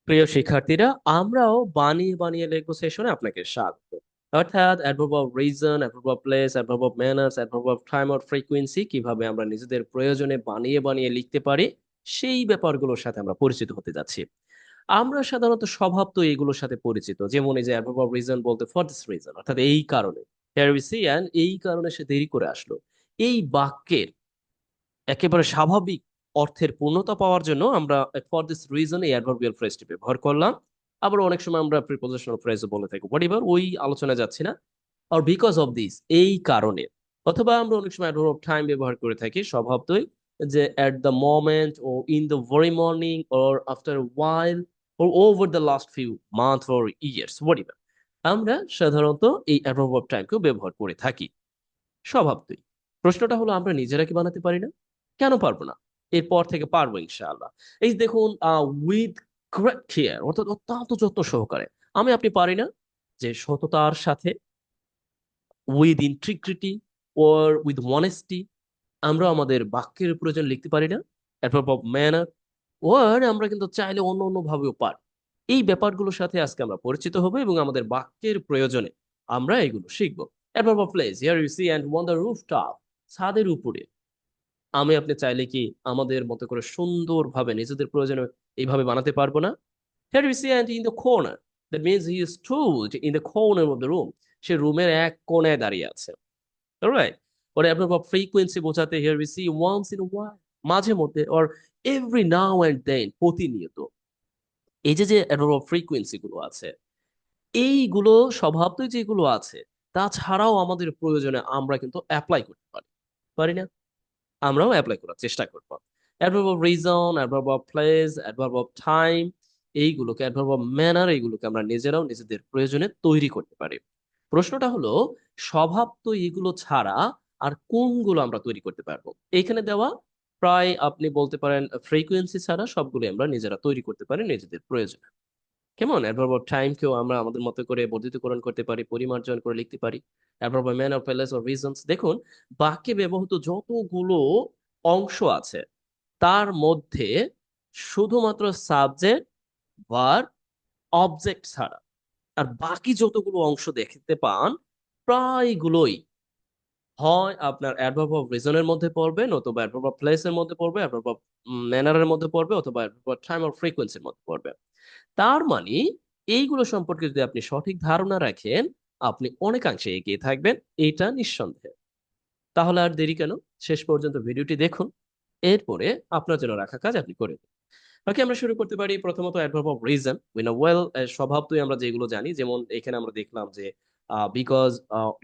প্রিয় শিক্ষার্থীরা, আমরাও বানিয়ে বানিয়ে লিখবো সেশনে আপনাকে স্বাগত। অর্থাৎ adverb of reason, adverb of place, adverb of manners, adverb of time or frequency কিভাবে আমরা নিজেদের প্রয়োজনে বানিয়ে বানিয়ে লিখতে পারি সেই ব্যাপারগুলোর সাথে আমরা পরিচিত হতে যাচ্ছি। আমরা সাধারণত স্বভাব তো এগুলোর সাথে পরিচিত, যেমন এই যে অ্যাডভার্ব অফ রিজন বলতে ফর দিস রিজন, অর্থাৎ এই কারণে। হিয়ার উই সি এন্ড এই কারণে সে দেরি করে আসলো। এই বাক্যের একেবারে স্বাভাবিক অর্থের পূর্ণতা পাওয়ার জন্য আমরা ফর দিস রিজন এই অ্যাডভার্বিয়াল ফ্রেজটি ব্যবহার করলাম। আবার অনেক সময় আমরা প্রিপোজিশনাল ফ্রেজও বলে থাকি, হোয়াট এভার, ওই আলোচনায় যাচ্ছি না। আর বিকজ অফ দিস এই কারণে, অথবা আমরা অনেক সময় অ্যাডভার্ব অফ টাইম ব্যবহার করে থাকি স্বভাবতই, যে এট দ্য মোমেন্ট ও in the very morning or after while or over the last few months or years, whatever, আমরা সাধারণত এই অ্যাডভার্ব অফ টাইমকেও ব্যবহার করে থাকি স্বভাবতই। প্রশ্নটা হলো, আমরা নিজেরা কি বানাতে পারি না? কেন পারবো না? এরপর থেকে পারবো ইনশাআল্লাহ। এই যে দেখুন, উইথ গ্রেট কেয়ার, অর্থাৎ অত্যন্ত যত্ন সহকারে। আমি আপনি পারি না যে সততার সাথে, with integrity or with honesty আমরা আমাদের বাক্যের প্রয়োজন লিখতে পারি না? অ্যাডভার্ব অফ ম্যানার, ওর আমরা কিন্তু চাইলে অন্য অন্য ভাবেও পারি। এই ব্যাপারগুলোর সাথে আজকে আমরা পরিচিত হব এবং আমাদের বাক্যের প্রয়োজনে আমরা এগুলো শিখবো। Adverb of place, here you see and on the roof top, ছাদের উপরে। আমি আপনি চাইলে কি আমাদের মতো করে সুন্দরভাবে নিজেদের প্রয়োজনে এইভাবে বানাতে পারবো না? Here you see and in the corner, that means he is stood in the corner of the room. সে রুমের এক কোণায় দাঁড়িয়ে আছে। Alright. Or adverb of frequency বোঝাতে, here we see once in while, মাঝে মধ্যে, or every now and then, প্রতিনিয়ত। এই যে যে অ্যাডভার্ব অফ ফ্রিকোয়েন্সি গুলো আছে, এইগুলো স্বভাবতই যেগুলো আছে, তাছাড়াও আমাদের প্রয়োজনে আমরা কিন্তু অ্যাপ্লাই করতে পারি, পারি না? আমরাও অ্যাপ্লাই করার চেষ্টা করব। Adverb of reason, adverb of place, adverb of time, এইগুলোকে, অ্যাডভার্ব অফ ম্যানার, এইগুলোকে আমরা নিজেরাও নিজেদের প্রয়োজনে তৈরি করতে পারি। প্রশ্নটা হলো, স্বভাব তো এগুলো ছাড়া আর কোনগুলো আমরা তৈরি করতে পারবো? এইখানে দেওয়া প্রায় আপনি বলতে পারেন ফ্রিকোয়েন্সি ছাড়া সবগুলো আমরা নিজেরা তৈরি করতে পারি নিজেদের প্রয়োজনে। কেমন? অ্যাডভার্ব অফ টাইমকেও আমরা আমাদের মতো করে বর্ধিতকরণ করতে পারি, পরিমার্জন করে লিখতে পারি। Adverb of man of place of reasons, দেখুন, বাক্যে ব্যবহৃত যতগুলো অংশ আছে তার মধ্যে শুধুমাত্র সাবজেক্ট, ভার্ব, অবজেক্ট ছাড়া আর বাকি যতগুলো অংশ দেখতে পান প্রায়গুলোই হয় আপনার অ্যাডভার্ব অফ রিজনের মধ্যে পড়বে, নতুবা অ্যাডভার্ব অফ প্লেসের মধ্যে পড়বে, অ্যাডভার্ব অফ ম্যানারের মধ্যে পড়বে, অথবা অ্যাডভার্ব অফ টাইম অর ফ্রিকোয়েন্সির মধ্যে পড়বে। তার মানে এইগুলো সম্পর্কে যদি আপনি সঠিক ধারণা রাখেন, আপনি অনেকাংশে এগিয়ে থাকবেন, এটা নিঃসন্দেহে। তাহলে আর দেরি কেন? শেষ পর্যন্ত ভিডিওটি দেখুন, এরপরে আপনার জন্য রাখা কাজ আপনি করে দিন। ওকে, আমরা শুরু করতে পারি। প্রথমত adverb of reason, we know well, স্বভাবতই আমরা যেগুলো জানি, যেমন এখানে আমরা দেখলাম যে বিকজ।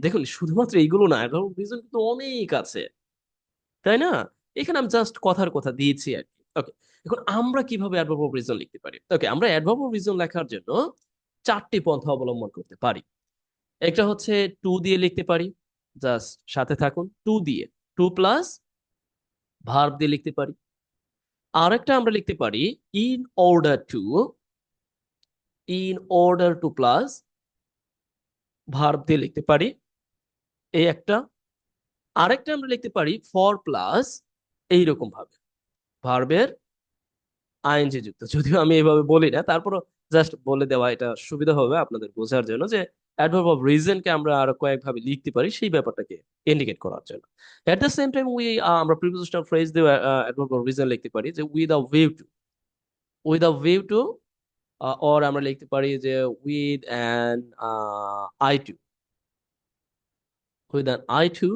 দেখুন, শুধুমাত্র এইগুলো না, অ্যাডভার্ব অফ রিজন কিন্তু অনেক আছে, তাই না? এখানে আমি জাস্ট কথার কথা দিয়েছি আর কি। ওকে, এখন আমরা কিভাবে অ্যাডভার্ব অফ রিজন লিখতে পারি? ওকে, আমরা অ্যাডভার্ব অফ রিজন লেখার জন্য চারটি পন্থা অবলম্বন করতে পারি। একটা হচ্ছে টু দিয়ে লিখতে পারি, জাস্ট সাথে থাকুন, টু দিয়ে, টু প্লাস ভার্ব দিয়ে লিখতে পারি। আরেকটা আমরা লিখতে পারি in order two, in order two plus verb দিয়ে লিখতে পারি, এই একটা। আরেকটা আমরা লিখতে পারি ফর প্লাস, এইরকম ভাবে, ভার্বের আইএনজি যুক্ত। যদিও আমি এভাবে বলি না, তারপরও জাস্ট বলে দেওয়া, এটা সুবিধা হবে আপনাদের বোঝার জন্য যে অ্যাডভার্ব অফ রিজনকে আমরা আরো কয়েকভাবে লিখতে পারি সেই ব্যাপারটাকে ইন্ডিকেট করার জন্য। এট দ্য সেম টাইম আমরা প্রিপোজিশনাল ফ্রেজ দিয়ে অ্যাডভার্ব অফ রিজন লিখতে পারি, যে with a view to, with a view to, or আমরা লিখতে পারি যে with an eye to, with an eye to,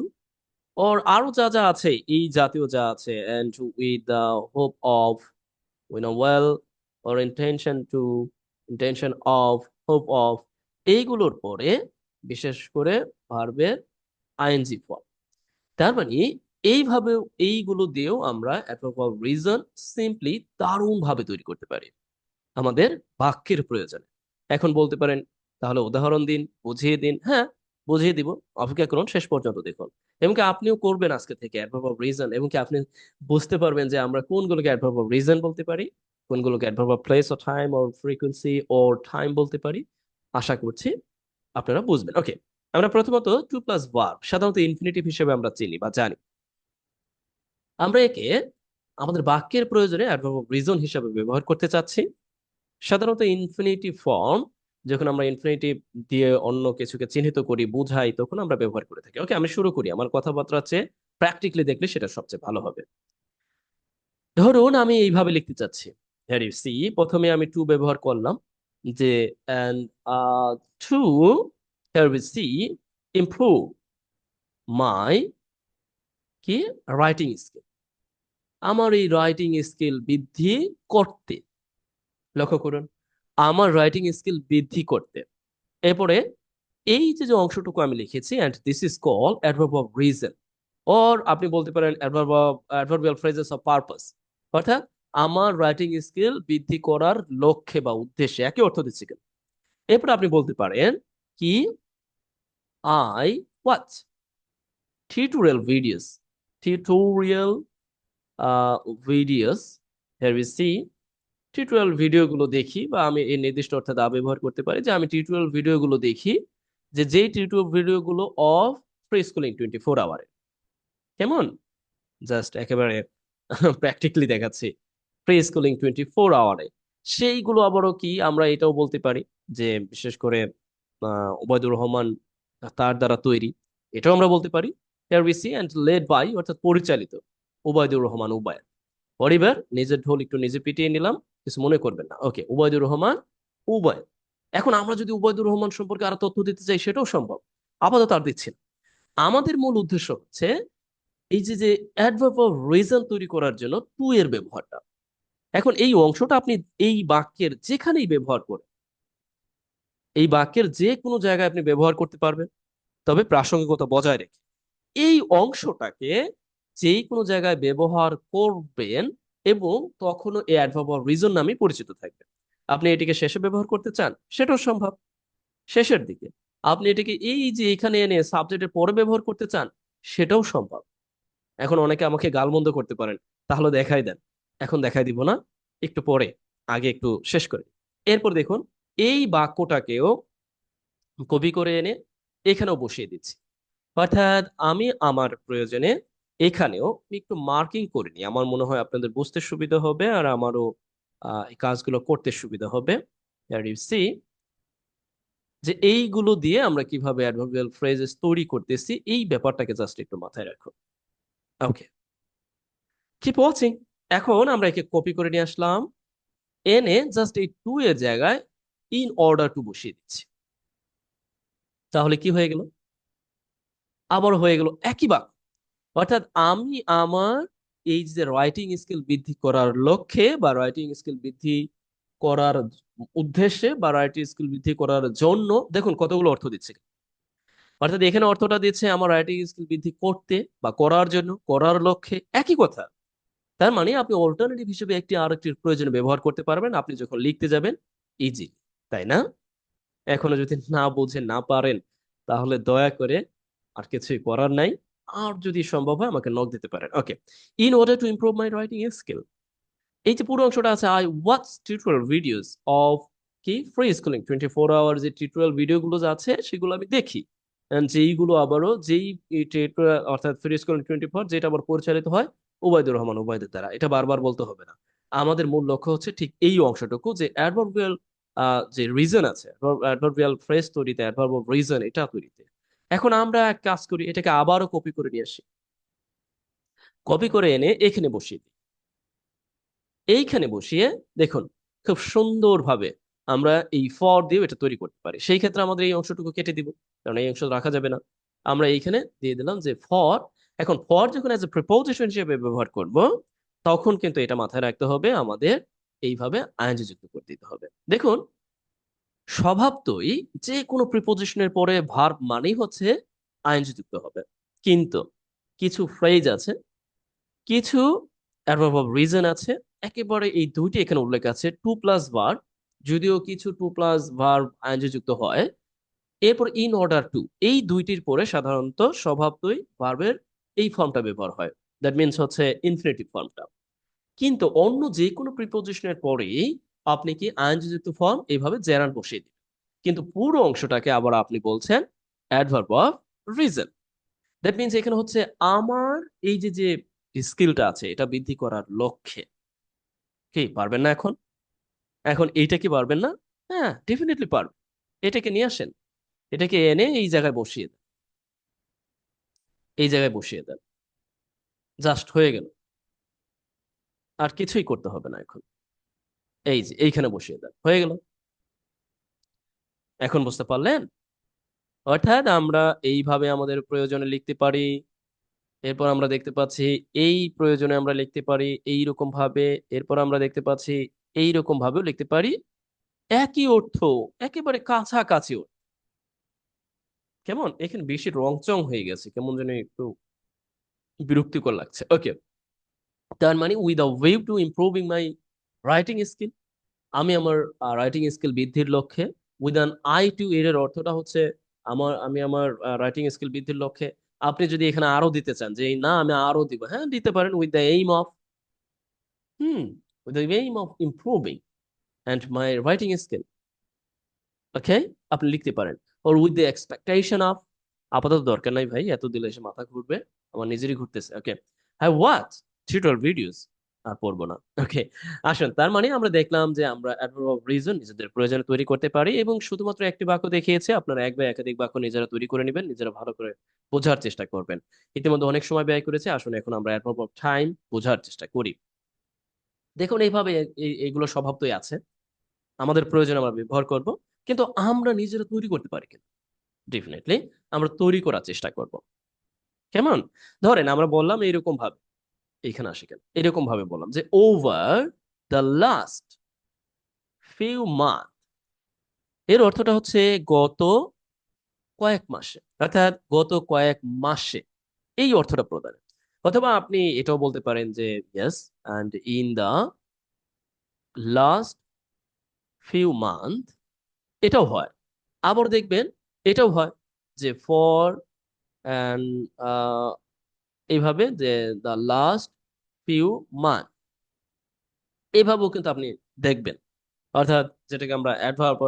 or আরো যা যা আছে এই জাতীয় যা আছে, and with the hope of, we know well, or intention to, intention of, hope of, এইগুলোর পরে বিশেষ করে ভার্বের আইএনজি ফর্ম। তার মানে এইভাবে, এইগুলো দিয়েও আমরা অ্যাডভার্ব অফ রিজন সিম্পলি দারুণ ভাবে তৈরি করতে পারি আমাদের বাক্যের প্রয়োজনে। এখন বলতে পারেন, তাহলে উদাহরণ দিন, বুঝিয়ে দিন। হ্যাঁ, বুঝিয়ে দিব, অপেক্ষা করুন, শেষ পর্যন্ত দেখুন। এবং কি আপনিও করবেন আজকে থেকে অ্যাডভার্ব অফ রিজন, এবং কি আপনি বুঝতে পারবেন যে আমরা কোনগুলোকে অ্যাডভার্ব অফ রিজন বলতে পারি, কোনগুলোকে অ্যাডভার্ব অফ প্লেস ও টাইম ও ফ্রিকোয়েন্সি ও টাইম বলতে পারি। আশা করছি আপনারা বুঝবেন। ওকে, আমরা প্রথমত টু প্লাস ভার্ব সাধারণত ইনফিনিটিভ হিসেবে আমরা চিনি বা জানি। আমরা একে আমাদের বাক্যের প্রয়োজনে অ্যাডভার্ব অফ রিজন হিসেবে ব্যবহার করতে চাচ্ছি। সাধারণত ইনফিনিটিভ ফর্ম যখন আমরা ইনফিনিটিভ দিয়ে অন্য কিছুকে চিহ্নিত করি বুঝাই তখন আমরা ব্যবহার করে থাকি। ওকে, আমি শুরু করি। আমার কথাবার্তা হচ্ছে প্র্যাকটিক্যালি দেখলে সেটা সবচেয়ে ভালো হবে। ধরুন আমি এইভাবে লিখতে চাচ্ছি, হ্যার ইউ সি, প্রথমে আমি টু ব্যবহার করলাম, যে and টু হ্যার ইউ সি ইমপ্রুভ মাই কি রাইটিং স্কিল, আমার এই রাইটিং স্কিল বৃদ্ধি করতে, লক্ষ্য করুন, আমার রাইটিং স্কিল বৃদ্ধি করতে। এরপরে এই যে যে অংশটুকু আমি লিখেছি, and this is call adverb of reason, or আপনি বলতে পারেন অ্যাডভার্বিয়াল ফ্রেজেস অফ পারপাস, অর্থাৎ আমার রাইটিং স্কিল বৃদ্ধি করার লক্ষ্যে বা উদ্দেশ্যে, একই অর্থ দিচ্ছে কেন। এরপর আপনি বলতে পারেন কি I watch tutorial tutorial videos, here we C, tutorial ভিডিওগুলো দেখি, বা আমি এই নির্দিষ্ট অর্থে দা ব্যবহার করতে পারি যে আমি টিউটোরিয়াল ভিডিওগুলো দেখি, যে যেই টিউটোরিয়াল ভিডিওগুলো অফ ফ্রি স্কুলিং 24 আওয়ারে। কেমন, জাস্ট একেবারে প্র্যাকটিক্যালি দেখাচ্ছি, ফ্রি স্কুলিং 24 আওয়ারে সেইগুলো আবারও কি আমরা এটাও বলতে পারি যে বিশেষ করে ওবায়দুর রহমান তার দ্বারা তৈরি, এটাও আমরা বলতে পারি আরবিসি অ্যান্ড লেড বাই, অর্থাৎ পরিচালিত ওবায়দুর রহমান উবায়দ। পরিবার, নিজের ঢোল একটু নিজে পিটিয়ে নিলাম, কিছু মনে করবেন না। ওকে, ওবায়দুর রহমান উবায়দ। এখন আমরা যদি ওবায়দুর রহমান সম্পর্কে আরো তথ্য দিতে চাই সেটাও সম্ভব, আপাতত আর দিচ্ছি না। আমাদের মূল উদ্দেশ্য হচ্ছে এই যে যে অ্যাডভার্ব অফ রিজন তৈরি করার জন্য টু এর ব্যবহারটা। এখন এই অংশটা আপনি এই বাক্যের যেখানেই ব্যবহার করেন, এই বাক্যের যে কোনো জায়গায় আপনি ব্যবহার করতে পারবেন, তবে প্রাসঙ্গিকতা বজায় রেখে। এই অংশটাকে যেই কোনো জায়গায় ব্যবহার করবেন এবং তখনও এই অ্যাডভার্ব অফ রিজন নামে পরিচিত থাকবে। আপনি এটিকে শেষে ব্যবহার করতে চান, সেটাও সম্ভব, শেষের দিকে। আপনি এটিকে এই যে এখানে এনে সাবজেক্টের পরে ব্যবহার করতে চান, সেটাও সম্ভব। এখন অনেকে আমাকে গালমন্দ করতে পারেন, তাহলে দেখাই দেন। এখন দেখাই দিব না, একটু পরে, আগে একটু শেষ করে। এরপর দেখুন, এই বাক্যটাকেও কপি করে এনে এখানেও বসিয়ে দিচ্ছি, অর্থাৎ আমি আমার প্রয়োজনে এখানেও একটু মার্কিং করে নিই, আমার মনে হয় আপনাদের বুঝতে সুবিধা হবে আর আমারও এই কাজগুলো করতে সুবিধা হবে। আর ইউ সি, যে এইগুলো দিয়ে আমরা কিভাবে অ্যাডভার্বিয়াল ফ্রেজেস তৈরি করতেছি এই ব্যাপারটাকে জাস্ট একটু মাথায় রাখো। ওকে, কিপ ওয়াচিং। এখন আমরা একে কপি করে নিয়ে আসলাম, এনে জাস্ট এই টু এর জায়গায় ইন অর্ডার টু বসিয়ে দিচ্ছি। তাহলে কি হয়ে গেল, আবার হয়ে গেল একই বাক্য। অর্থাৎ আমি আমার এই যে রাইটিং স্কিল বৃদ্ধি করার লক্ষ্যে বা রাইটিং স্কিল বৃদ্ধি করার উদ্দেশ্যে বা রাইটিং স্কিল বৃদ্ধি করার জন্য, দেখুন কতগুলো অর্থ দিচ্ছে। অর্থাৎ এখানে অর্থটা দিচ্ছে আমার রাইটিং স্কিল বৃদ্ধি করতে বা করার জন্য, করার লক্ষ্যে, একই কথা। তার মানে আপনি অল্টারনেটিভ হিসেবে একটি আরেকটির প্রয়োজনে ব্যবহার করতে পারবেন আপনি যখন লিখতে যাবেন, ইজি, তাই না? এখনো যদি না বুঝে না পারেন, তাহলে দয়া করে, আর কিছুই করার নাই, আর যদি সম্ভব হয় আমাকে নক দিতে পারেন। Okay, in order to improve my writing skill, এই যে পুরো অংশটা আছে, I watch tutorial videos of কি ফ্রি স্কুলিং 24 আওয়ার, যে টিউটোরিয়াল ভিডিওগুলো আছে সেগুলো আমি দেখি। And যেইগুলো আবারও যেই টিউটোরিয়াল অর্থাৎ ফ্রি স্কুলিং 24, যেটা আবার পরিচালিত হয় ওবায়দুর রহমান ওবায়দের দ্বারা, এটা বারবার বলতে হবে না। আমাদের মূল লক্ষ্য হচ্ছে ঠিক এই অংশটুকু, যে অ্যাডভার্বিয়াল যে রিজন আছে, অ্যাডভার্বিয়াল ফ্রেজ তৈরিতে, অ্যাডভার্ব অফ রিজন এটা তৈরিতে। এখন আমরা এক কাজ করি, এটাকে আবারও কপি করে নিয়ে আসি, কপি করে এনে এখানে বসিয়ে দিই। এইখানে বসিয়ে দেখুন, খুব সুন্দরভাবে আমরা এই ফর দিয়ে এটা তৈরি করতে পারি। সেই ক্ষেত্রে আমাদের এই অংশটুকু কেটে দিব, কারণ এই অংশ রাখা যাবে না। আমরা এইখানে দিয়ে দিলাম যে ফর। এখন ফর যখন এজ এ প্রিপোজিশন হিসেবে ব্যবহার করব, তখন কিন্তু এটা মাথায় রাখতে হবে আমাদের এইভাবে আইএনজি যুক্ত করে দিতে হবে। দেখুন, স্বভাবতই যে কোনো প্রিপোজিশনের পরে ভার্ব মানেই হচ্ছে আইএনজি যুক্ত হবে, কিন্তু কিছু ফ্রেজ আছে, কিছু অ্যাডভার্ব অফ রিজন আছে, একেবারে এই দুইটি এখানে উল্লেখ আছে টু প্লাস ভার্ব, যদিও কিছু টু প্লাস ভার্ব আইএনজি যুক্ত হয়। এরপর ইন অর্ডার টু, এই দুইটির পরে সাধারণত স্বভাবতই ভার্বের এই ফর্মটা ব্যবহার হয়, দ্যাট মিনস হচ্ছে ইনফিনিটিভ ফর্মটা। কিন্তু অন্য যে কোনো প্রিপোজিশনের পরেই আপনি কি আইএনজি যুক্ত ফর্ম এইভাবে জেরান বসিয়ে দিন, কিন্তু পুরো অংশটাকে আবার আপনি বলছেন adverb of reason. That means এখানে হচ্ছে আমার এই যে যে স্কিলটা আছে এটা বৃদ্ধি করার লক্ষ্যে। কি পারবেন না এখন? এখন এইটা কি পারবেন না? হ্যাঁ, ডেফিনেটলি পারবেন। এটাকে নিয়ে আসেন, এটাকে এনে এই জায়গায় বসিয়ে দেন, এই জায়গায় বসিয়ে দেন, জাস্ট হয়ে গেল। আর কিছুই করতে হবে না এখন। এই যে এইখানে বসিয়ে দেন, হয়ে গেল। এখন বুঝতে পারলেন? অর্থাৎ আমরা এইভাবে আমাদের প্রয়োজনে লিখতে পারি। এরপর আমরা দেখতে পাচ্ছি এই প্রয়োজনে আমরা লিখতে পারি এই রকম ভাবে। এরপর আমরা দেখতে পাচ্ছি এই রকম ভাবেও লিখতে পারি। একই অর্থ, একেবারে কাছাকাছি অর্থ। কেমন এখানে বেশি রংচং হয়ে গেছে, কেমন যেন একটু বিরক্তিকর লাগছে। ওকে, তার মানে with a way to improving my writing skill, আমি আমার রাইটিং স্কিল বৃদ্ধির লক্ষ্যে। উইথ অ্যান আই টু এর অর্থটা হচ্ছে আমি আমার রাইটিং স্কিল বৃদ্ধির লক্ষ্যে। আপনি যদি এখানে আরো দিতে চান যে না আমি আরো দিব, হ্যাঁ দিতে পারেন। With the aim of, hmm, with the aim of improving and my writing skill. Okay, আপনি লিখতে পারেন। Or with the expectation of, আপাতত দরকার নাই ভাই, এত দিলে এসে মাথা ঘুরবে, আমার নিজেরই ঘুরতেছে। ওকে, হ্যাঁ ওয়াচ টিউটোরিয়াল ভিডিওস, আর পড়বো না। ওকে, আসুন, তার মানে আমরা দেখলাম যে আমরা অ্যাডভার্ব অফ রিজন নিজেদের প্রয়োজনে তৈরি করতে পারি, এবং শুধুমাত্র একটি বাক্য দেখিয়েছে, আপনারা এক বা একাধিক বাক্য নিজেরা তৈরি করে নেবেন, নিজেরা ভালো করে বোঝার চেষ্টা করবেন। ইতিমধ্যে অনেক সময় ব্যয় করেছে, আসুন এখন আমরা অ্যাডভার্ব অফ টাইম বোঝার চেষ্টা করি। দেখুন এইভাবে এইগুলো স্বভাবতই আছে, আমাদের প্রয়োজনে আমরা ব্যবহার করব, কিন্তু আমরা নিজেরা তৈরি করতে পারি কিনা, ডেফিনেটলি আমরা তৈরি করার চেষ্টা করব। কেমন? ধরেন আমরা বললাম এইরকম ভাবে, এইখানে আসে কেন, এরকম ভাবে বললাম যে over the last few month, এর অর্থটা হচ্ছে গত কয়েক মাসে, অর্থাৎ গত কয়েক মাসে, এই অর্থটা প্রদান। অথবা আপনি এটাও বলতে পারেন যে yes, and in the last few month, এটাও হয়। আবার দেখবেন এটাও হয় যে ফর অ্যান্ড এইভাবে যে দ্য লাস্ট ফিউ মান্থ, এইভাবেও কিন্তু আপনি দেখবেন। অর্থাৎ যেটাকে আমরা অ্যাডভার্ব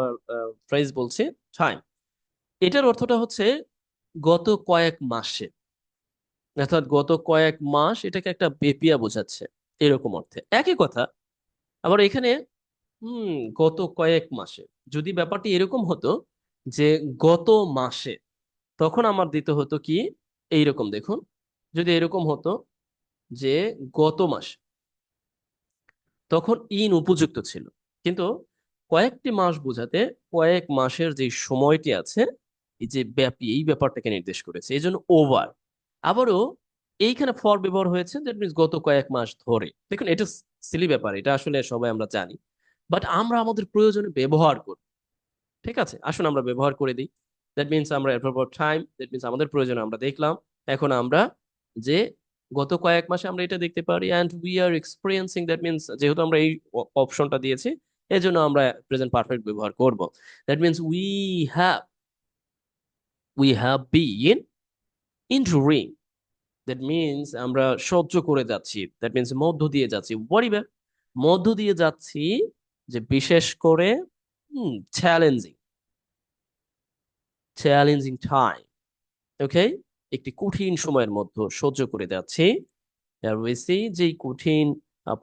ফ্রেজ বলছি, টাইম, এটার অর্থটা হচ্ছে গত কয়েক মাসে, অর্থাৎ গত কয়েক মাস, এটাকে একটা বেপিয়া বোঝাচ্ছে, এরকম অর্থে একই কথা। আবার এখানে হুম, গত কয়েক মাসে, যদি ব্যাপারটি এরকম হতো যে গত মাসে, তখন আমার দিতে হতো কি এইরকম, দেখুন, যদি এরকম হতো যে গত মাস, তখন ইন উপযুক্ত ছিল। কিন্তু কয়েকটি মাস বোঝাতে কয়েক মাসের যে সময়টি আছে, এই যে ব্যাপী, এই ব্যাপারটাকে নির্দেশ করেছে, এই জন্য ওভার। আবারও এইখানে ফর ব্যবহার হয়েছে, দ্যাট মিনস গত কয়েক মাস ধরে। দেখুন এটা সিলি ব্যাপার, এটা আসলে সবাই আমরা জানি, বাট আমরা আমাদের প্রয়োজনে ব্যবহার করি। ঠিক আছে, আসুন আমরা ব্যবহার করে দিই। দ্যাট মিনস আমরা অ্যাডভার্ব টাইম, দ্যাট মিনস আমাদের প্রয়োজনে আমরা দেখলাম। এখন আমরা যে গত কয়েক মাসে আমরা এটা দেখতে পারি, and we are experiencing, that means যেহেতু আমরা এই অপশনটা দিয়েছি, এই জন্য আমরা প্রেজেন্ট পারফেক্ট ব্যবহার করব। That means have we have been enduring, that means আমরা সহ্য করে যাচ্ছি, দ্যাট মিনস মধ্য দিয়ে যাচ্ছি, ওয়ারিবার, মধ্য দিয়ে যাচ্ছি, যে বিশেষ করে চ্যালেঞ্জিং, চ্যালেঞ্জিং টাইম। ওকে, একটি কঠিন সময়ের মধ্যে সহ্য করে যাচ্ছি। we see যে কঠিন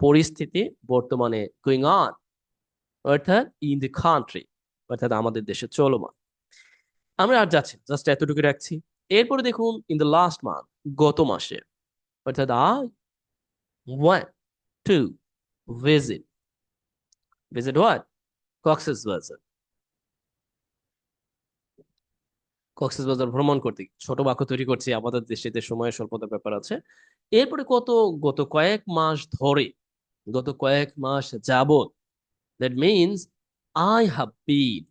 পরিস্থিতি বর্তমানে গোয়িং অন, অর্থাৎ ইন দ্য কান্ট্রি, অর্থাৎ আমাদের দেশে চলমান। আমরা আর যাচ্ছি, জাস্ট এতটুকু রাখছি। এরপরে দেখুন ইন দ্য লাস্ট মান্থ, গত মাসে, অর্থাৎ I went to visit, visit what, Cox's বাজার, কক্সেস বাজার ভ্রমণ করতে, ছোট বাক্য তৈরি করছি, আমাদের দেশে সময়ের স্বল্পতার ব্যাপার আছে। এরপরে গত কয়েক মাস ধরে, গত কয়েক মাস যাবত, that means I have been,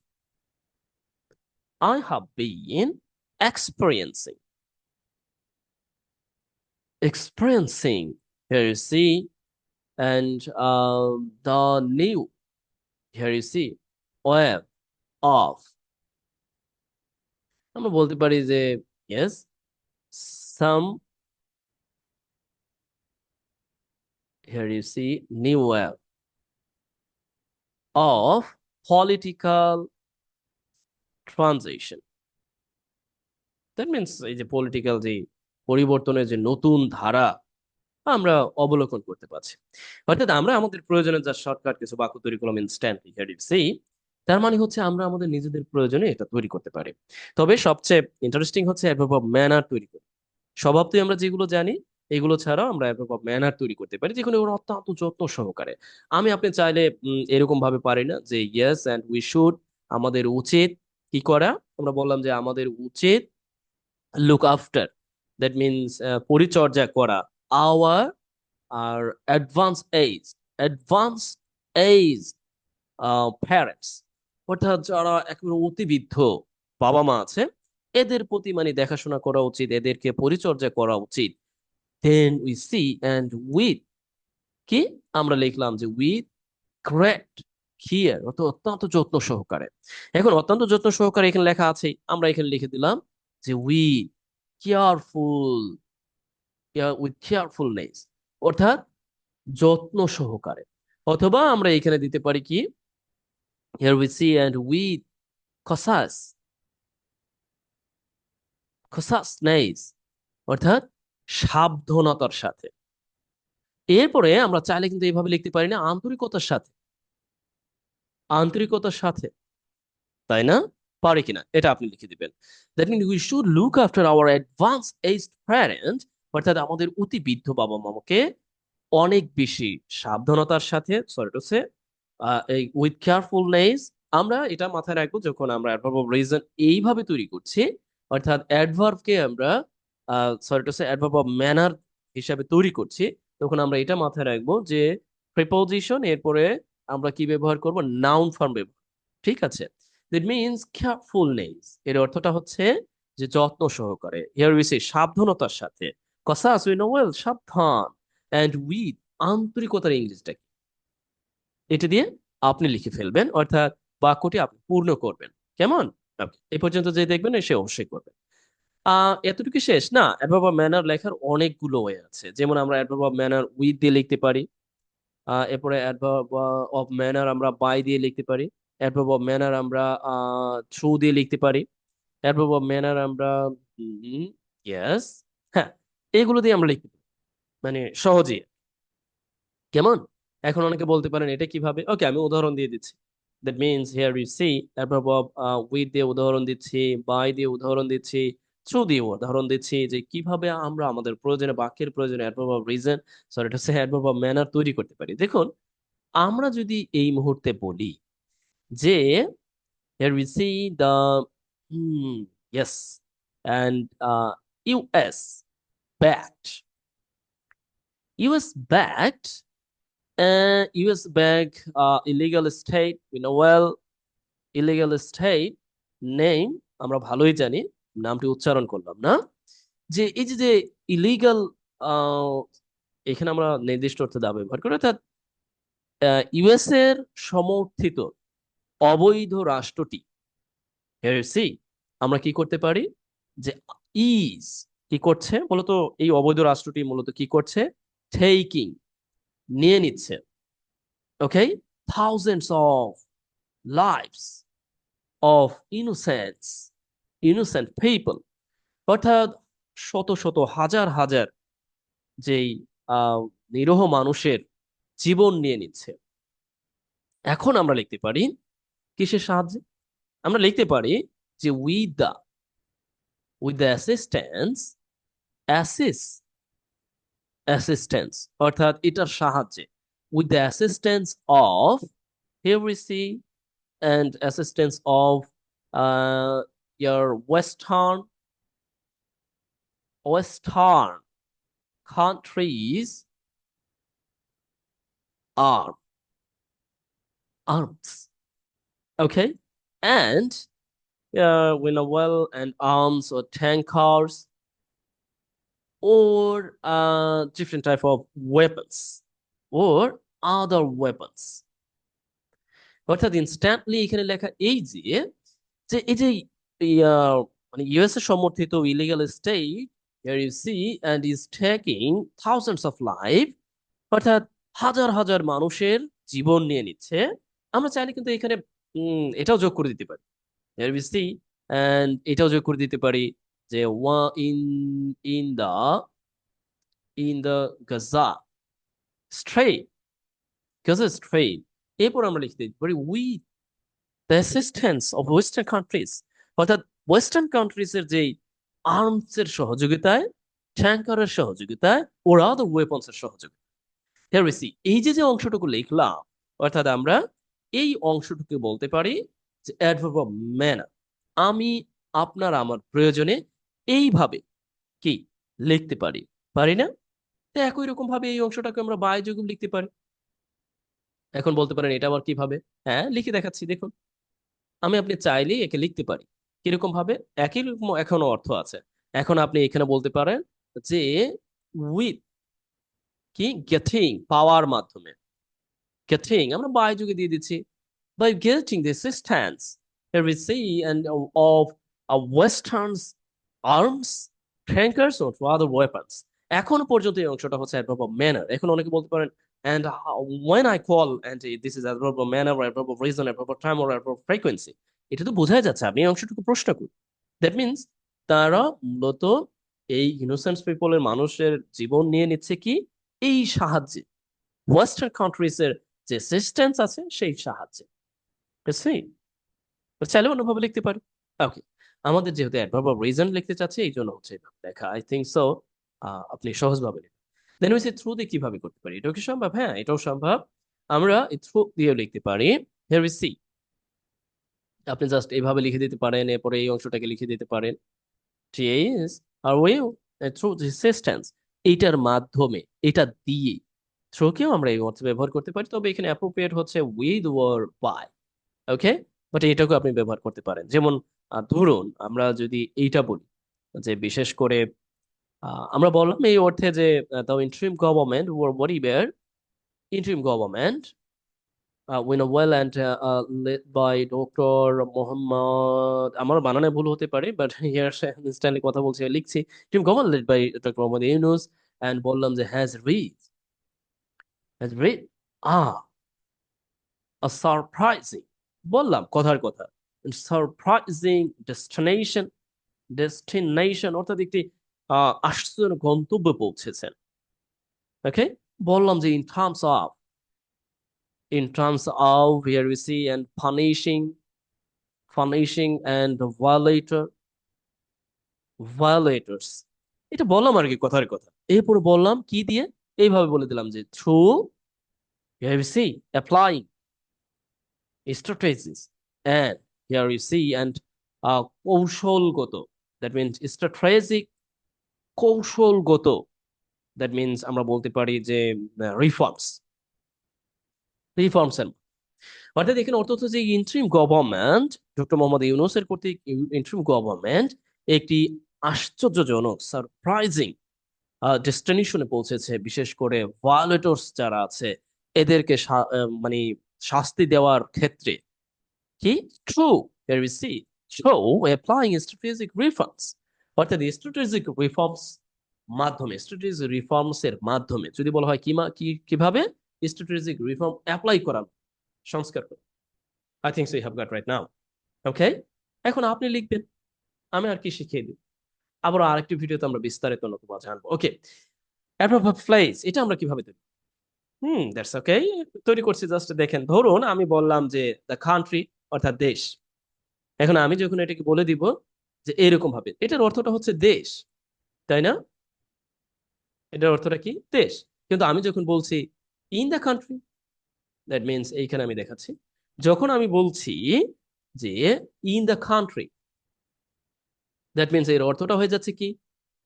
I have been experiencing, experiencing, here you see, and the new, here you see, wave of, আমরা বলতে পারি যে yes, some, here you see, new wave of political transition. That means এই যে political যে পরিবর্তনের যে নতুন ধারা, আমরা অবলোকন করতে পারছি। অর্থাৎ আমরা আমাদের প্রয়োজনে যা শর্টকাট কিছু বাক্য তৈরি করলাম ইনস্ট্যান্টলি, হিয়ার ইউ সি, তার মানে হচ্ছে আমরা আমাদের নিজেদের প্রয়োজনে এটা তৈরি করতে পারি। তবে সবচেয়ে ইন্টারেস্টিং হচ্ছে অ্যাডভার্ব অফ ম্যানার তৈরি করা। স্বভাবতই আমরা যেগুলো জানি এগুলো ছাড়াও আমরা অ্যাডভার্ব অফ ম্যানার তৈরি করতে পারি, যেগুলো ওরা অত্যন্ত যত্ন সহকারে। আমি আপনি চাইলে এরকম ভাবে পারি না যে ইয়েস অ্যান্ড উই শুড, আমাদের উচিত কি করা। আমরা বললাম যে আমাদের উচিত লুক আফটার, দ্যাট মিনস পরিচর্যা করা আওয়ার আর advance age, advance age parents, অর্থাৎ যারা একেবারে অতিবৃদ্ধ বাবা মা আছে এদের প্রতি মানে দেখাশোনা করা উচিত, এদেরকে পরিচর্যা করা উচিত। Then we see and with কি আমরা লিখলাম যে উইথ গ্রেট কেয়ার, অর্থাৎ অত্যন্ত যত্ন সহকারে। এখন অত্যন্ত যত্ন সহকারে এখানে লেখা আছে, আমরা এখানে লিখে দিলাম যে উইথ কেয়ারফুল, উইথ কেয়ারফুলনেস, অর্থাৎ যত্ন সহকারে। অথবা আমরা এখানে দিতে পারি কি, here we see and with cautious, cautiousness, অর্থাৎ সাবধানতার সাথে। এরপরে আমরা চাইলে কিন্তু এইভাবে লিখতে পারি না, আন্তরিকতার সাথে, আন্তরিকতার সাথে, তাই না? পারে কিনা এটা আপনি লিখে দিবেন। That mean we should look after our advance aged parent, অর্থাৎ আমাদের অতি বৃদ্ধ বাবা মামাকে অনেক বেশি সাবধানতার সাথে, সরি টু সে এই উইথ কেয়ারফুলনেস। আমরা এটা মাথায় রাখবো যখন আমরা অ্যাডভার্ব অফ রিজন এইভাবে তৈরি করছি, অর্থাৎ অ্যাডভার্বকে আমরা sorry to say adverb of manner হিসাবে তৈরি করছি, তখন আমরা এটা মাথায় রাখবো যে প্রিপোজিশন এরপরে আমরা কি ব্যবহার করব, নাউন ফর্ম ব্যবহার। ঠিক আছে, দ্যাট মিনস কেয়ারফুলনেস এর অর্থটা হচ্ছে যে যত্ন সহকারে, হিয়ার উই সে সাবধানতার সাথে, কসাস উই নো ওয়েল সাবধান, এন্ড উইথ আন্তরিকতার ইংলিশটা কি, এটা দিয়ে আপনি লিখে ফেলবেন, অর্থাৎ বাক্যটি আপনি পূর্ণ করবেন। কেমন? Okay, এই পর্যন্ত যে দেখবেন সে অবশ্যই করবেন। এতটুকু শেষ না, অ্যাডভার্ব অফ ম্যানার লেখার অনেকগুলো ওয়ে আছে। যেমন আমরা অ্যাডভার্ব অফ ম্যানার উইথ দিয়ে লিখতে পারি, এরপরে অ্যাডভার্ব অফ ম্যানার আমরা বাই দিয়ে লিখতে পারি, অ্যাডভার্ব অফ ম্যানার আমরা থ্রু দিয়ে লিখতে পারি, অ্যাডভার্ব অফ ম্যানার আমরা ইয়েস, হ্যাঁ, এগুলো দিয়ে আমরা লিখতে পারি মানে সহজেই। কেমন? এখন অনেকে বলতে পারেন এটা কিভাবে, ওকে আমি উদাহরণ দিয়ে দিচ্ছি। That means here you see adverb of with দিয়ে উদাহরণ দিচ্ছি, বাই দিয়ে উদাহরণ দিচ্ছি, থ্রু দিয়ে উদাহরণ দিচ্ছি, যে কিভাবে আমরা আমাদের প্রয়োজনে, বাক্যের প্রয়োজনে অ্যাডভার্ব অফ রিজন, সরি এটা হচ্ছে অ্যাডভার্ব অফ ম্যানার তৈরি করতে পারি। দেখুন, আমরা যদি এই মুহূর্তে বলি যে here we C the yes and US backed, US backed, US bank illegal state, we know well, illegal state name আমরা ভালোই জানি, নামটি উচ্চারণ করলাম না। যে এই যে যে ইলিগাল, এখানে আমরা নির্দিষ্ট অর্থে দা ব্যবহার করি, অর্থাৎ ইউএস এর সমর্থিত অবৈধ রাষ্ট্রটি, সি আমরা কি করতে পারি যে ইজ কি করছে বলতো, এই অবৈধ রাষ্ট্রটি মূলত কি করছে, টেকিং নিয়ে নিচ্ছে, okay, thousands of lives of innocents, innocent people, অর্থাৎ শত শত হাজার হাজার যেই আহ, নিরীহ মানুষের জীবন নিয়ে নিচ্ছে। এখন আমরা লিখতে পারি কিসের সাহায্যে, আমরা লিখতে পারি যে উইথ দ্য অ্যাসিস্ট্যান্স, অ্যাসিস অ্যাসিস্ট্যান্স, অর্থাৎ এটার সাহায্যে, with the assistance of, here we C and assistance of your western countries are arms, okay, and we know well, and arms or tankers or different type of weapons or other weapons, অর্থাৎ instantly এখানে লেখা এই যে যে এই যে মানে US এর সমর্থিত illegal state, here you see and is taking thousands of life, অর্থাৎ হাজার হাজার মানুষের জীবন নিয়ে নিচ্ছে। আমরা চাইলে কিন্তু এখানে এটাও যোগ করে দিতে পারি, here we see and এটাও যোগ করে দিতে পারি যে in in the in the Gaza Strait, Gaza Strait, এরপর আমরা লিখতে পারি with the assistance of western countries, অর্থাৎ ওয়েস্টার্ন কান্ট্রিজ এর যেই আর্মস এর সহযোগিতায়, ট্যাঙ্কারের সহযোগিতায়, ওর আদার ওয়েপন্স এর সহযোগিতায়। Here we see, এই যে যে অংশটুকু লিখলাম, অর্থাৎ আমরা এই অংশটুকু বলতে পারি যে অ্যাডভার্ব অফ ম্যানার। আমি আপনার আমার প্রয়োজনে এইভাবে কি লিখতে পারি, পারি না? তো একই রকম ভাবে এই অংশটাকে আমরা বাই যুগল লিখতে পারি। এখন বলতে পারেন এটা আবার কিভাবে? হ্যাঁ, লিখে দেখাচ্ছি, দেখুন। আমি আপনি চাইলেই একে লিখতে পারি কিরকম ভাবে, একই রকম এখনো অর্থ আছে। এখন আপনি এখানে বলতে পারেন যে উইথ কি গেটিং, পাওয়ার মাধ্যমে। গেটিং আমরা বাই যুগে দিয়ে দিচ্ছি, by getting the assistance, here we see, and of Western's arms, tankers or other weapons. এখন পর্যন্ত এই অংশটা হচ্ছে adverb of manner। এখন অনেকে বলতে পারেন and when I call, and this is adverb of manner or adverb of reason, adverb of time or adverb of frequency, এটা তো বোঝাই যাচ্ছে আপনি এই অংশটুকু প্রশ্ন করুন। দ্যাট মিনস তারা মূলত এই ইনোসেন্স পিপলের মানুষের জীবন নিয়ে নিচ্ছে কি এই সাহায্যে, ওয়েস্টার্ন কান্ট্রিজ এর যে অ্যাসিস্ট্যান্স আছে সেই সাহায্যে। বুঝছি? তো চাইলে অন্যভাবে লিখতে পারি। ওকে, আমাদের যেহেতু অ্যাডভার্ব অফ রিজন লিখতে চাচ্ছি এই জন্য হচ্ছে এভাবে লেখা। আই থিঙ্ক সো আপনি সহজভাবে লিখবেন। দেন হচ্ছে থ্রু দিয়ে কিভাবে করতে পারি, এটাও কি সম্ভব? হ্যাঁ, এটাও সম্ভব। আমরা থ্রু দিয়ে লিখতে পারি। হিয়ার উই সি, আপনি জাস্ট এইভাবে লিখে দিতে পারেন, এরপরে এই অংশটাকে লিখে দিতে পারেন। She is or will through the assistance, এইটার মাধ্যমে, এটা দিয়ে। থ্রু কেও আমরা এই অর্থে ব্যবহার করতে পারি, তবে এখানে অ্যাপ্রোপ্রিয়েট হচ্ছে with or by. Okay, but এটাকে আপনি ব্যবহার করতে পারেন। যেমন ধরুন আমরা যদি এইটা বলি যে বিশেষ করে আমরা বললাম এই অর্থে যে the interim government were whatever interim government when a well and led by doctor Mohammad, আমার বানানে ভুল হতে পারে বাট হিয়ার ইনস্ট্যান্টলি কথা বলছি লিখছি, interim government led by doctor Mohammad Yunus, and বললাম যে has reached a surprising, বললাম কথার কথা, সারপ্রাইজিং ডেস্টিনেশন, অর্থাৎ একটি আশ্চর্য গন্তব্যে পৌঁছেছেন। ওকে, বললাম যে in terms of here we see and punishing and violators, এটা বললাম আর কি কথার কথা। এরপরে বললাম কি দিয়ে, এইভাবে বলে দিলাম যে through here we see applying strategies, and here you see and কৌশলগত, that means strategic, কৌশলগত, দ্যাট মিনস আমরা বলতে পারি যে রিফর্মস, রিফর্মস এর, অর্থাৎ এখানে অর্থ হচ্ছে যে ইন্টারিম গভর্নমেন্ট, ডক্টর মোহাম্মদ ইউনূসের কর্তৃক ইন্টারিম গভর্নমেন্ট একটি আশ্চর্যজনক সারপ্রাইজিং ডেস্টিনেশনে পৌঁছেছে, বিশেষ করে ভায়োলেটরস যারা আছে এদেরকে মানে শাস্তি দেওয়ার ক্ষেত্রে। কি true, here we see, so applying strategic reforms, অর্থাৎ স্ট্র্যাটেজিক রিফর্মস মাধ্যমে, স্ট্র্যাটেজিক রিফর্মস এর মাধ্যমে, যদি বলা হয় কিভাবে স্ট্র্যাটেজিক রিফর্ম অ্যাপ্লাই করা, সংস্কার করা। I think so you have got right now. Okay, এখন আপনি লিখবেন, আমি আর কি শিখিয়ে দিই। আবার আরেকটি ভিডিওতে আমরা বিস্তারিত নতুবা জানবো। ওকে, অ্যাডভার্ব অফ প্লেস এটা আমরা কিভাবে দেব? দ্যাটস ওকে, তৈরি করছি, জাস্ট দেখেন। ধরুন আমি বললাম যে দ্য কান্ট্রি, অর্থাৎ দেশ। এখন আমি যখন এটাকে বলে দিব যে এরকম ভাবে, এটার অর্থটা হচ্ছে দেশ, তাই না? এটার অর্থটা কি? দেশ। কিন্তু আমি যখন বলছি in the country, that means এইখানে আমি দেখাচ্ছি, যখন আমি বলছি যে in the country, that means এর অর্থটা হয়ে যাচ্ছে কি?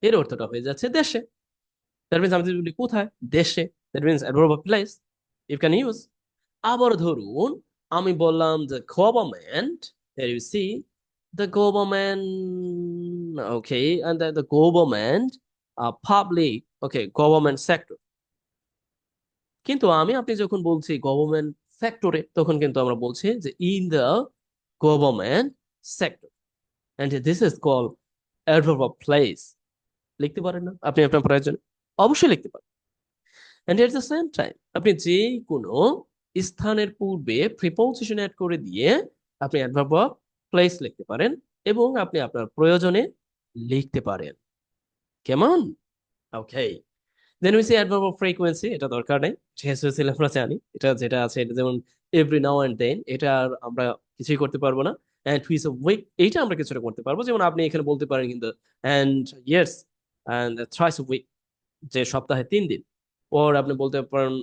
এর অর্থটা হয়ে যাচ্ছে দেশে। দ্যাট মিনস আমি যদি বলি কোথায়, দেশে, that means adverb of place you can use. আবার ধরুন আমি বললাম যে government, here you see the government, okay, and the government public, okay, government sector, কিন্তু আমি আপনি যখন বলছি গভর্নমেন্ট সেক্টরে, তখন কিন্তু আমরা বলছি যে in the government sector, and this is called adverb of place. লিখতে পারেন না আপনি আপনার প্রয়োজনে? অবশ্যই লিখতে পারেন। And at the same time আপনি যে কোনো স্থানের পূর্বে প্রিপোজিশন অ্যাড করে দিয়ে আপনি অ্যাডভার্ব অফ প্লেস লিখতে পারেন, এবং আপনি আপনার প্রয়োজনে লিখতে পারেন। কেমন? Okay, then we see adverb of frequency, এটা দরকার নেই, ছিল আমরা জানি এটা যেটা আছে, এটা যেমন এভরি নাও অ্যান্ড দেন, এটা আর আমরা কিছুই করতে পারবো না। অ্যান্ড হুইস অফ উইক, এইটা আমরা কিছুটা করতে পারবো, যেমন আপনি এখানে বলতে পারেন কিন্তু and yes and thrice week, যে সপ্তাহে 3 দিন। ওর আপনি বলতে পারেন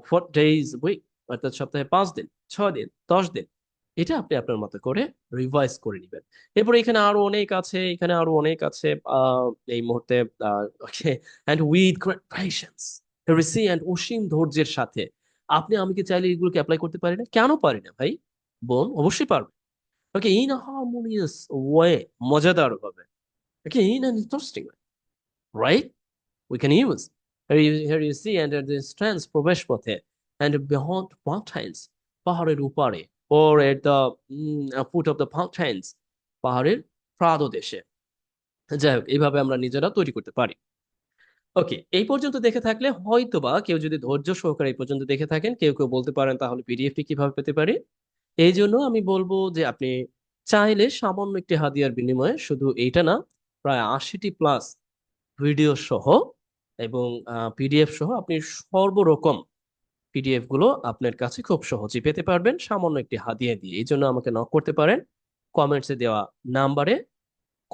4 days উইক, অর্থাৎ সপ্তাহে 5 দিন, 6 দিন, 10 দিন। এটা আপনি আপনার মতো করে রিভাইজ করে নেবেন। এরপর এখানে আরো অনেক আছে, এখানে আরো অনেক আছে এই মুহূর্তে। Okay, and with great patience, heresy and অসীম ধৈর্যের সাথে। আপনি আমি কি চাইলে এগুলোকে অ্যাপ্লাই করতে পারি না? কেন পারি না ভাই? বোন অবশ্যই পারবে। Okay, in a harmonious way, মজাদার ভাবে। Okay, in an interesting way, right? We can use. Here you see, under the strands প্রবেশ পথে, and beyond mountains, পাহাড়ের উপারে, or at the foot of the mountains, পাহাড়ের প্রাদদেশে। যাই হোক, এইভাবে আমরা নিজেরা তৈরি করতে পারি। ওকে, এই পর্যন্ত দেখে থাকলে হয়তোবা কেউ যদি ধৈর্য সহকারে এই পর্যন্ত দেখে থাকেন, কেউ কেউ বলতে পারেন তাহলে পিডিএফটি কিভাবে পেতে পারি। এই জন্য আমি বলবো যে আপনি চাইলে সামান্য একটি হাদিয়ার বিনিময়ে শুধু এইটা না, প্রায় 80টি প্লাস ভিডিও সহ এবং পিডিএফ সহ আপনি সর্বরকম পিডিএফ গুলো আপনার কাছে খুব সহজেই পেতে পারবেন সামান্য একটি হাদিয়া দিয়ে। এই জন্য আমাকে নক করতে পারেন, কমেন্টসে দেওয়া নাম্বারে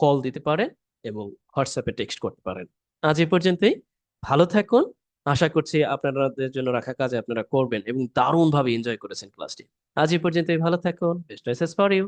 কল দিতে পারেন এবং হোয়াটসঅ্যাপে টেক্সট করতে পারেন। আজ এই পর্যন্তই, ভালো থাকুন। আশা করছি আপনাদের জন্য রাখা কাজে আপনারা করবেন এবং দারুণ ভাবে এনজয় করেছেন ক্লাসটি। আজ এই পর্যন্তই, ভালো থাকুন, বেস্ট উইশেস ফর ইউ।